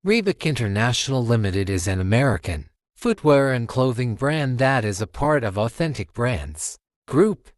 REEBOK International Limited is an American footwear and clothing brand that is a part of Authentic Brands Group.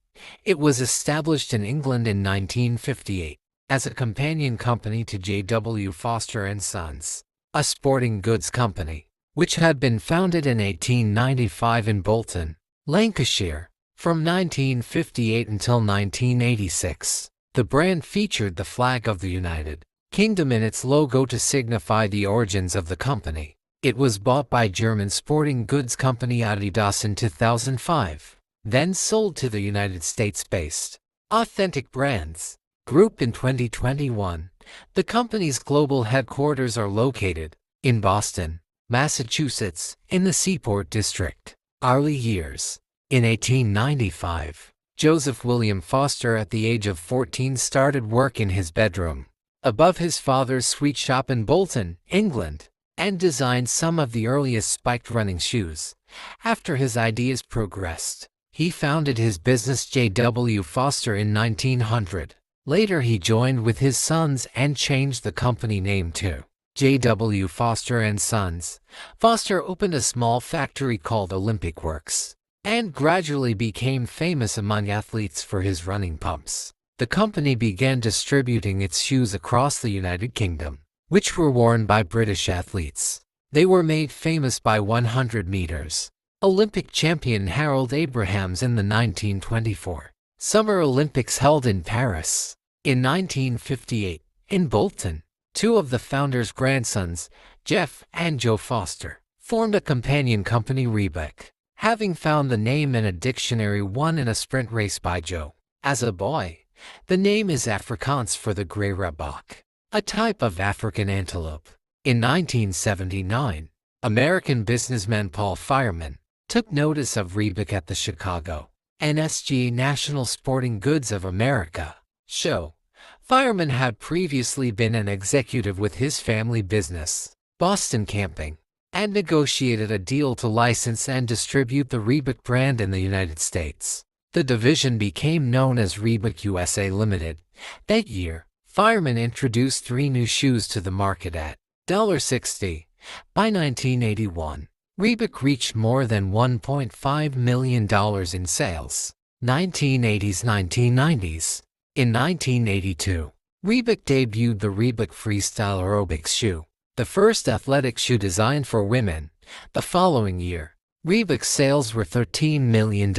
It was established in England in 1958 as a companion company to J.W. Foster & Sons, a sporting goods company, which had been founded in 1895 in Bolton, Lancashire. From 1958 until 1986, the brand featured the flag of the United Kingdom in its logo to signify the origins of the company. It was bought by German sporting goods company Adidas in 2005, then sold to the United States-based Authentic Brands Group in 2021. The company's global headquarters are located in Boston, Massachusetts, in the Seaport District. Early years. In 1895, Joseph William Foster at the age of 14 started work in his bedroom above his father's sweet shop in Bolton, England, and designed some of the earliest spiked running shoes. After his ideas progressed, he founded his business J.W. Foster in 1900. Later he joined with his sons and changed the company name to J.W. Foster & Sons. Foster opened a small factory called Olympic Works and gradually became famous among athletes for his running pumps. The company began distributing its shoes across the United Kingdom, which were worn by British athletes. They were made famous by 100 meters Olympic champion Harold Abrahams in the 1924 Summer Olympics held in Paris. In 1958, in Bolton, two of the founders' grandsons, Jeff and Joe Foster, formed a companion company, REEBOK, having found the name in a dictionary won in a sprint race by Joe. As a boy, the name is Afrikaans for the gray reebok, a type of African antelope. In 1979, American businessman Paul Fireman took notice of REEBOK at the Chicago NSG National Sporting Goods of America show. Fireman had previously been an executive with his family business, Boston Camping, and negotiated a deal to license and distribute the REEBOK brand in the United States. The division became known as REEBOK USA Limited. That year, Fireman introduced 3 new shoes to the market at $60. By 1981, REEBOK reached more than $1.5 million in sales. 1980s-1990s. In 1982, REEBOK debuted the REEBOK Freestyle Aerobics shoe, the first athletic shoe designed for women. The following year, REEBOK sales were $13 million,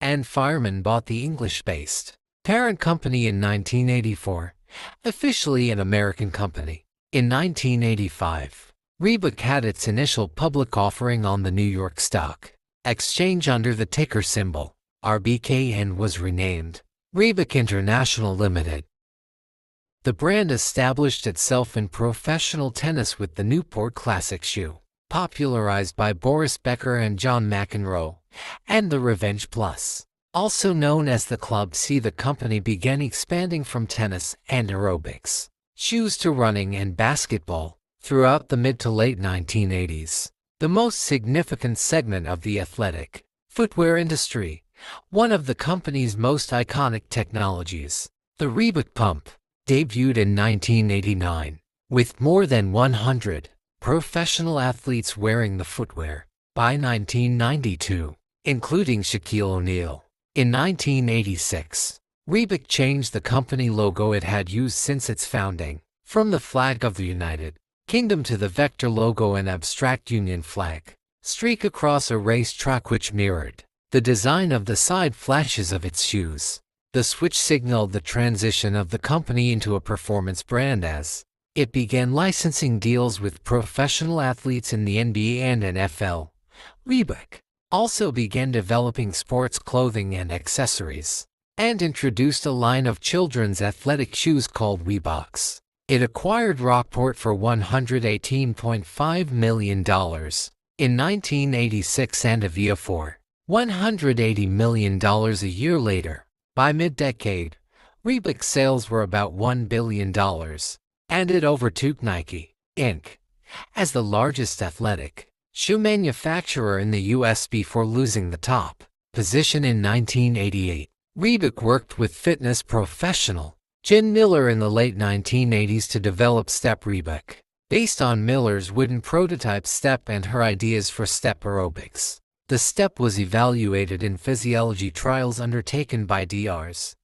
and Fireman bought the English-based parent company in 1984, officially an American company. In 1985, REEBOK had its initial public offering on the New York Stock Exchange under the ticker symbol RBK and was renamed REEBOK International Limited. The brand established itself in professional tennis with the Newport Classic shoe, popularized by Boris Becker and John McEnroe, and the Revenge Plus, also known as the Club C. The company began expanding from tennis and aerobics shoes to running and basketball throughout the mid to late 1980s. The most significant segment of the athletic footwear industry, one of the company's most iconic technologies, the REEBOK pump, debuted in 1989, with more than 100 professional athletes wearing the footwear. By 1992, including Shaquille O'Neal. In 1986, REEBOK changed the company logo it had used since its founding, from the flag of the United Kingdom to the vector logo, an abstract Union flag streak across a racetrack which mirrored the design of the side flashes of its shoes. The switch signaled the transition of the company into a performance brand as it began licensing deals with professional athletes in the NBA and NFL. REEBOK also began developing sports clothing and accessories, and introduced a line of children's athletic shoes called REEBOKs. It acquired Rockport for $118.5 million in 1986 and Avia for $180 million a year later. By mid-decade, REEBOK sales were about $1 billion, and it overtook Nike, Inc. as the largest athletic shoe manufacturer in the U.S. before losing the top position in 1988. REEBOK worked with fitness professional Jen Miller in the late 1980s to develop Step REEBOK, based on Miller's wooden prototype step and her ideas for step aerobics. The step was evaluated in physiology trials undertaken by Drs.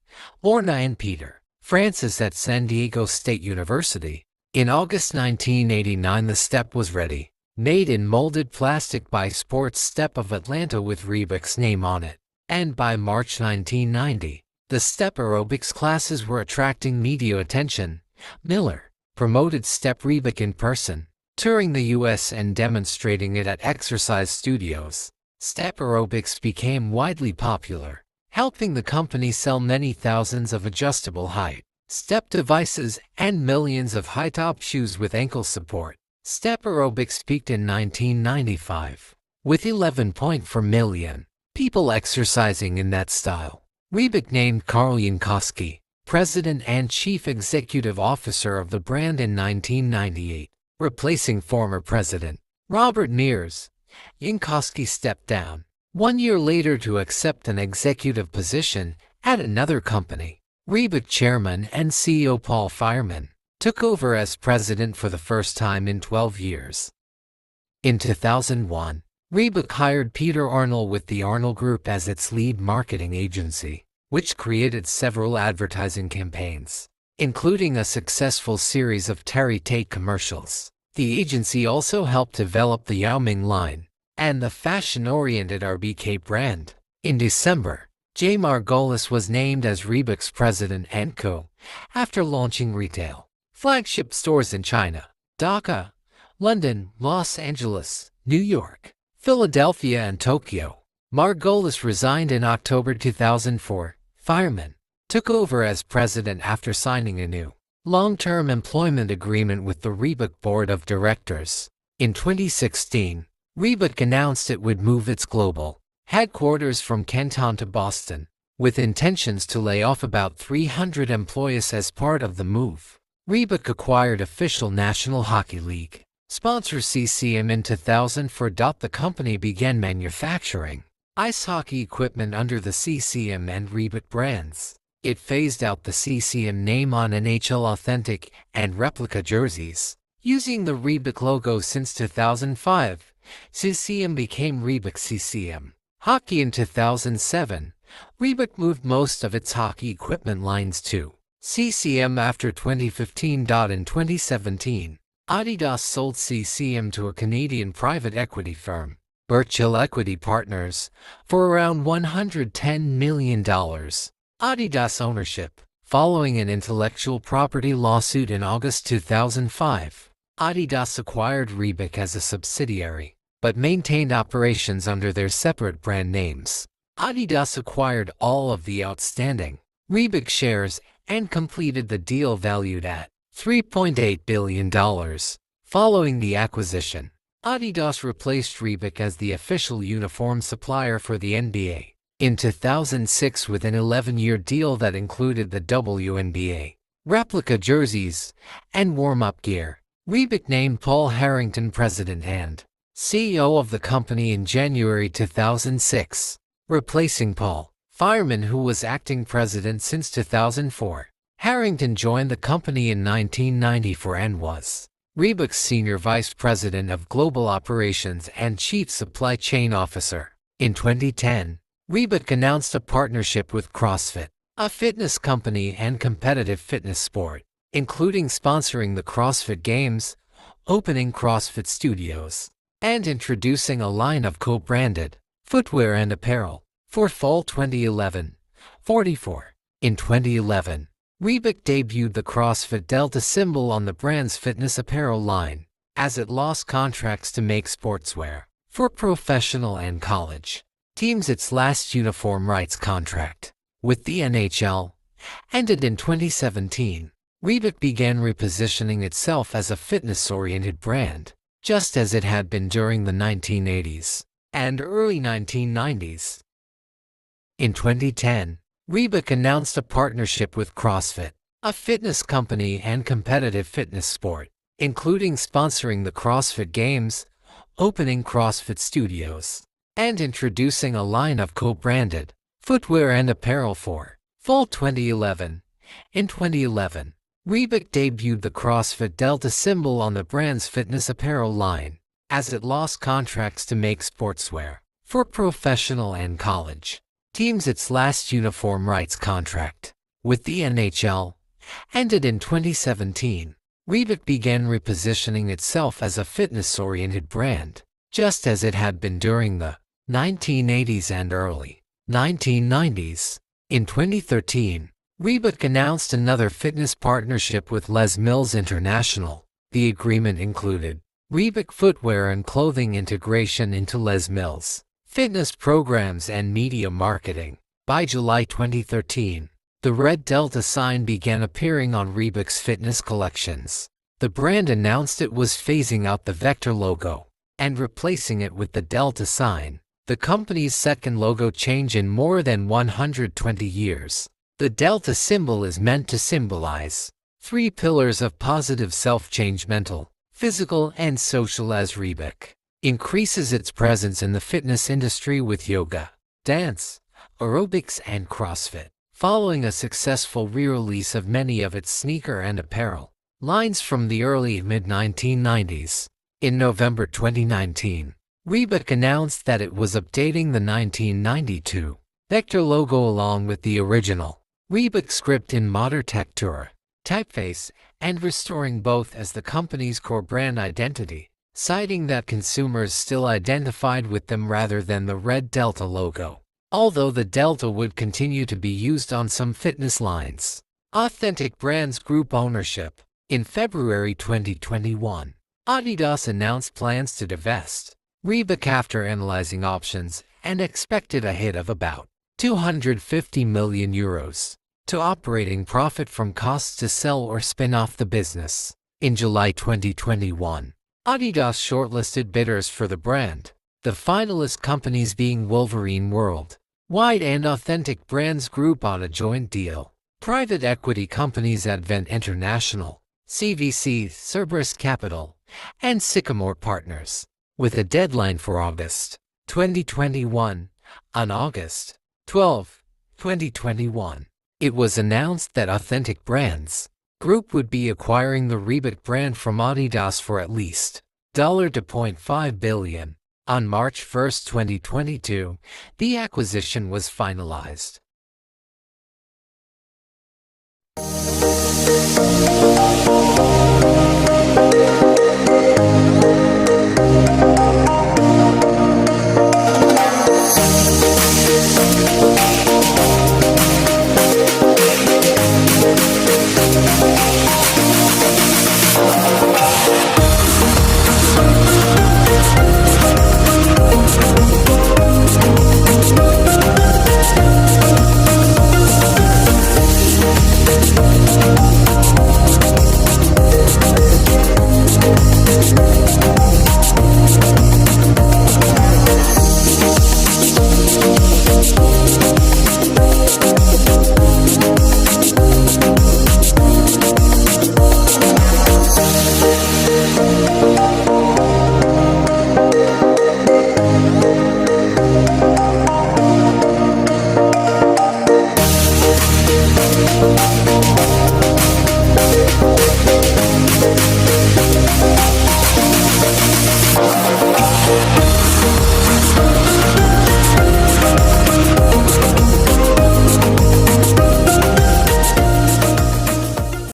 Lorna and Peter Francis at San Diego State University. In August 1989, the step was ready, made in molded plastic by Sports Step of Atlanta with Reebok's name on it. And by March 1990, the step aerobics classes were attracting media attention. Miller promoted Step Reebok in person, touring the US and demonstrating it at exercise studios. Step aerobics became widely popular, helping the company sell many thousands of adjustable height step devices and millions of high-top shoes with ankle support. Step aerobics peaked in 1995, with 11.4 million people exercising in that style. Reebok named Karl Jankowski president and chief executive officer of the brand in 1998, replacing former president Robert Mears. Jankowski stepped down 1 year later to accept an executive position at another company. Reebok chairman and CEO Paul Fireman took over as president for the first time in 12 years. In 2001, Reebok hired Peter Arnold with the Arnold Group as its lead marketing agency, which created several advertising campaigns, including a successful series of Terry Tate commercials. The agency also helped develop the Yao Ming line and the fashion-oriented REEBOK brand. In December, Jay Margolis was named as Reebok's president and co. after launching retail flagship stores in China, Dhaka, London, Los Angeles, New York, Philadelphia, and Tokyo. Margolis resigned in October 2004. Fireman took over as president after signing a new long-term employment agreement with the Reebok board of directors. In 2016, Reebok announced it would move its global headquarters from Canton to Boston, with intentions to lay off about 300 employees as part of the move. Reebok acquired official National Hockey League sponsor CCM in 2004. The company began manufacturing ice hockey equipment under the CCM and Reebok brands. It phased out the CCM name on NHL authentic and replica jerseys, using the Reebok logo since 2005. CCM became Reebok CCM Hockey in 2007. Reebok moved most of its hockey equipment lines to CCM after 2015. In 2017, Adidas sold CCM to a Canadian private equity firm, Birchill Equity Partners, for around $110 million. Adidas ownership. Following an intellectual property lawsuit in August 2005, Adidas acquired Reebok as a subsidiary, but maintained operations under their separate brand names. Adidas acquired all of the outstanding Reebok shares and completed the deal valued at $3.8 billion. Following the acquisition, Adidas replaced Reebok as the official uniform supplier for the NBA in 2006 with an 11-year deal that included the WNBA replica jerseys and warm-up gear. Reebok named Paul Harrington president and CEO of the company in January 2006, replacing Paul Fireman, who was acting president since 2004. Harrington joined the company in 1994 and was Reebok's senior vice president of global operations and chief supply chain officer. In 2010, Reebok announced a partnership with CrossFit, a fitness company and competitive fitness sport, including sponsoring the CrossFit Games, opening CrossFit studios, and introducing a line of co-branded footwear and apparel for fall 2011. 44. In 2011, Reebok debuted the CrossFit Delta symbol on the brand's fitness apparel line, as it lost contracts to make sportswear for professional and college teams. Its last uniform rights contract with the NHL ended in 2017. Reebok began repositioning itself as a fitness-oriented brand, just as it had been during the 1980s and early 1990s. In 2010, Reebok announced a partnership with CrossFit, a fitness company and competitive fitness sport, including sponsoring the CrossFit Games, opening CrossFit studios, and introducing a line of co-branded footwear and apparel for fall 2011. In 2011, Reebok debuted the CrossFit Delta symbol on the brand's fitness apparel line, as it lost contracts to make sportswear for professional and college teams. Its last uniform rights contract with the NHL ended in 2017. Reebok began repositioning itself as a fitness-oriented brand, just as it had been during the 1980s and early 1990s. In 2013, Reebok announced another fitness partnership with Les Mills International. The agreement included Reebok footwear and clothing integration into Les Mills fitness programs and media marketing. By July 2013, the red Delta sign began appearing on Reebok's fitness collections. The brand announced it was phasing out the Vector logo and replacing it with the Delta sign, the company's second logo change in more than 120 years. The Delta symbol is meant to symbolize 3 pillars of positive self-change: mental, physical, and social, as Reebok increases its presence in the fitness industry with yoga, dance, aerobics, and CrossFit. Following a successful re-release of many of its sneaker and apparel lines from the early mid-1990s, in November 2019, Reebok announced that it was updating the 1992 Vector logo along with the original Reebok script in modern texture typeface and restoring both as the company's core brand identity, citing that consumers still identified with them rather than the red Delta logo. Although the Delta would continue to be used on some fitness lines. Authentic Brands Group ownership. In February 2021, Adidas announced plans to divest Reebok after analyzing options and expected a hit of about €250 million to operating profit from costs to sell or spin off the business. In July 2021, Adidas shortlisted bidders for the brand, the finalist companies being Wolverine World Wide and Authentic Brands Group on a joint deal. Private equity companies Advent International, CVC, Cerberus Capital, and Sycamore Partners, with a deadline for August 2021. On August 12, 2021, it was announced that Authentic Brands Group would be acquiring the Reebok brand from Adidas for at least $2.5 billion. On March 1, 2022, the acquisition was finalized.